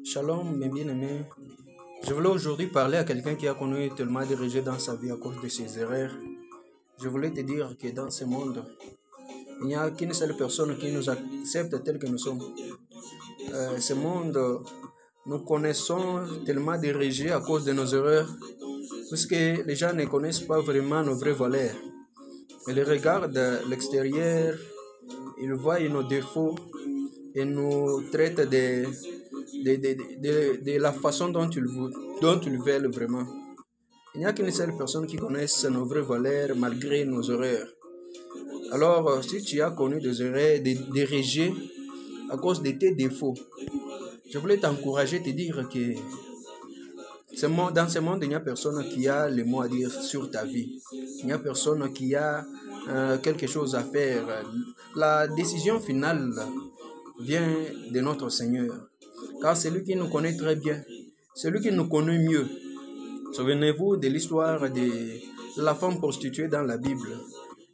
Shalom, mes bien-aimés. Je voulais aujourd'hui parler à quelqu'un qui a connu tellement de rejet dans sa vie à cause de ses erreurs. Je voulais te dire que dans ce monde, il n'y a qu'une seule personne qui nous accepte tel que nous sommes. Ce monde, nous connaissons tellement de rejets à cause de nos erreurs, puisque les gens ne connaissent pas vraiment nos vraies valeurs. Ils regardent l'extérieur, ils voient nos défauts et nous traitent de la façon dont ils veulent vraiment. Il n'y a qu'une seule personne qui connaisse nos vraies valeurs malgré nos erreurs. Alors, si tu as connu des erreurs, des rejets à cause de tes défauts, je voulais t'encourager, te dire que dans ce monde, il n'y a personne qui a le mot à dire sur ta vie. Il n'y a personne qui a quelque chose à faire. La décision finale vient de notre Seigneur. Car c'est lui qui nous connaît très bien. C'est lui qui nous connaît mieux. Souvenez-vous de l'histoire de la femme prostituée dans la Bible.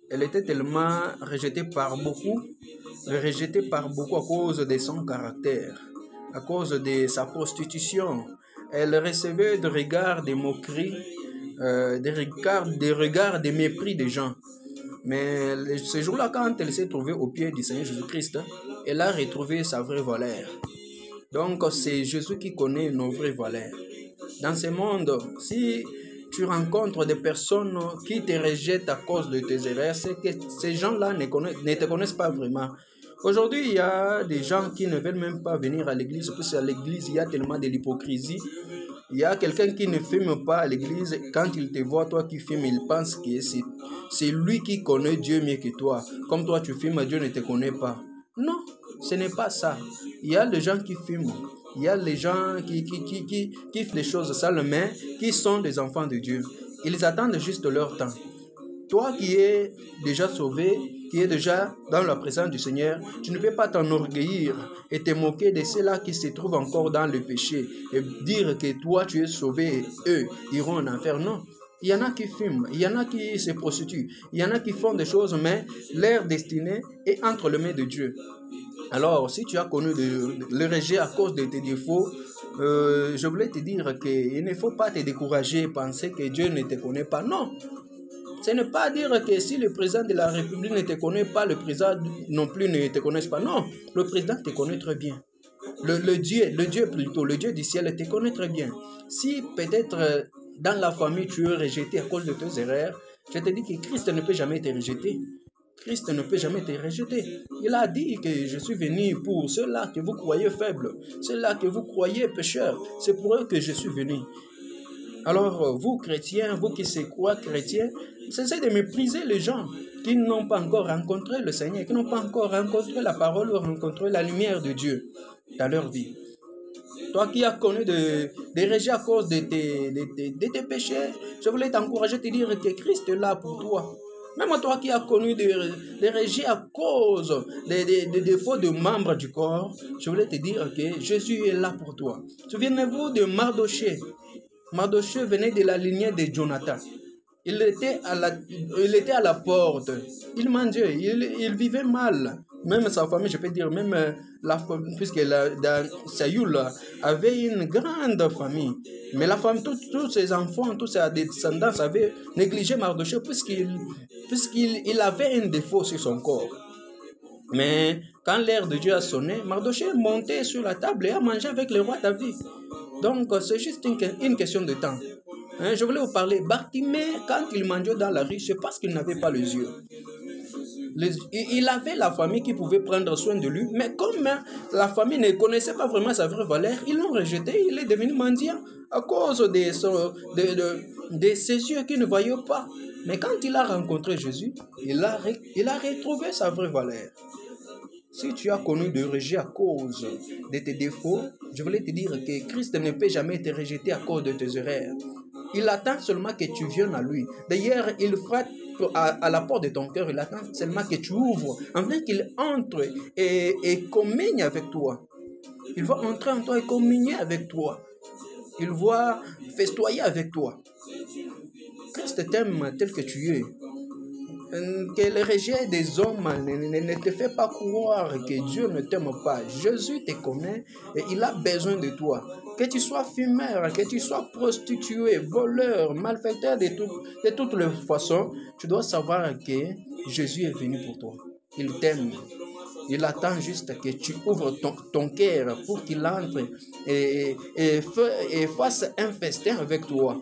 Elle était tellement rejetée par beaucoup à cause de son caractère, à cause de sa prostitution. Elle recevait des regards de moquerie, des regards de mépris des gens. Mais ce jour-là, quand elle s'est trouvée au pied du Seigneur Jésus-Christ, elle a retrouvé sa vraie valeur. Donc, c'est Jésus qui connaît nos vraies valeurs. Dans ce monde, si tu rencontres des personnes qui te rejettent à cause de tes erreurs, c'est que ces gens-là ne te connaissent pas vraiment. Aujourd'hui, il y a des gens qui ne veulent même pas venir à l'église, parce qu'à l'église, il y a tellement de l'hypocrisie. Il y a quelqu'un qui ne fume pas à l'église, quand il te voit, toi qui fumes, il pense que c'est lui qui connaît Dieu mieux que toi. Comme toi, tu fumes, Dieu ne te connaît pas. Non, ce n'est pas ça. Il y a les gens qui fument. Il y a les gens qui font des choses sales, mais qui sont des enfants de Dieu. Ils attendent juste leur temps. Toi qui es déjà sauvé, qui es déjà dans la présence du Seigneur, tu ne peux pas t'enorgueillir et te moquer de ceux-là qui se trouvent encore dans le péché et dire que toi tu es sauvé et eux iront en enfer. Non. Il y en a qui fument, il y en a qui se prostituent, il y en a qui font des choses, mais leur destinée est entre les mains de Dieu. Alors, si tu as connu le rejet à cause de tes défauts, je voulais te dire qu'il ne faut pas te décourager, penser que Dieu ne te connaît pas. Non, ce n'est pas dire que si le président de la République ne te connaît pas, le président non plus ne te connaît pas. Non, le président te connaît très bien. Le Dieu du ciel te connaît très bien. Si peut-être dans la famille tu es rejeté à cause de tes erreurs, je te dis que Christ ne peut jamais te rejeter. Christ ne peut jamais te rejeter. Il a dit que je suis venu pour ceux-là que vous croyez faibles, ceux-là que vous croyez pécheurs. C'est pour eux que je suis venu. Alors, vous chrétiens, vous qui se croyez chrétiens, cessez de mépriser les gens qui n'ont pas encore rencontré le Seigneur, qui n'ont pas encore rencontré la parole ou rencontré la lumière de Dieu dans leur vie. Toi qui as connu des rejets à cause de tes péchés, je voulais t'encourager à te dire que Christ est là pour toi. Même toi qui as connu des rejets à cause des défauts de membres du corps, je voulais te dire que Jésus est là pour toi. Souvenez-vous de Mardoché. Mardoché venait de la lignée de Jonathan. Il était à la porte. Il mangeait, il vivait mal. Même sa famille, je peux dire, même la famille, puisque Saül avait une grande famille. Mais la famille, tous ses enfants, tous ses descendants avaient négligé Mardoché puisqu'il avait un défaut sur son corps. Mais quand l'heure de Dieu a sonné, Mardoché est monté sur la table et a mangé avec le roi David. Donc, c'est juste une question de temps. Je voulais vous parler. Bartimée, quand il mangeait dans la rue, c'est parce qu'il n'avait pas les yeux. Il avait la famille qui pouvait prendre soin de lui, mais comme la famille ne connaissait pas vraiment sa vraie valeur, ils l'ont rejeté, il est devenu mendiant à cause de ses yeux qui ne voyaient pas. Mais quand il a rencontré Jésus, il a retrouvé sa vraie valeur. Si tu as connu de rejet à cause de tes défauts, je voulais te dire que Christ ne peut jamais te rejeter à cause de tes erreurs. Il attend seulement que tu viennes à lui. D'ailleurs, il frappe à la porte de ton cœur. Il attend seulement que tu ouvres, afin qu'il entre et communique avec toi. Il va entrer en toi et communier avec toi. Il va festoyer avec toi. Christ t'aime tel que tu es. que le rejet des hommes ne te fait pas croire que Dieu ne t'aime pas. Jésus te connaît et il a besoin de toi. Que tu sois fumeur, que tu sois prostitué, voleur, malfaiteur de toutes les façons, tu dois savoir que Jésus est venu pour toi. Il t'aime. Il attend juste que tu ouvres ton cœur pour qu'il entre et fasse un festin avec toi.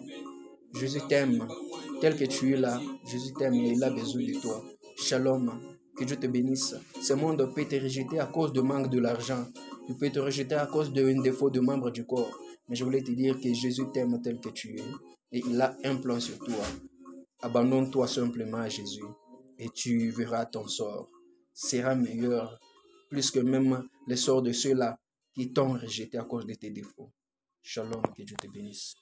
Jésus t'aime. Tel que tu es là, Jésus t'aime et il a besoin de toi. Shalom. Que Dieu te bénisse. Ce monde peut te rejeter à cause de manque de l'argent. Il peut te rejeter à cause d'un défaut de membre du corps. Mais je voulais te dire que Jésus t'aime tel que tu es. Et il a un plan sur toi. Abandonne-toi simplement à Jésus. Et tu verras ton sort sera meilleur. Plus que même le sort de ceux-là qui t'ont rejeté à cause de tes défauts. Shalom. Que Dieu te bénisse.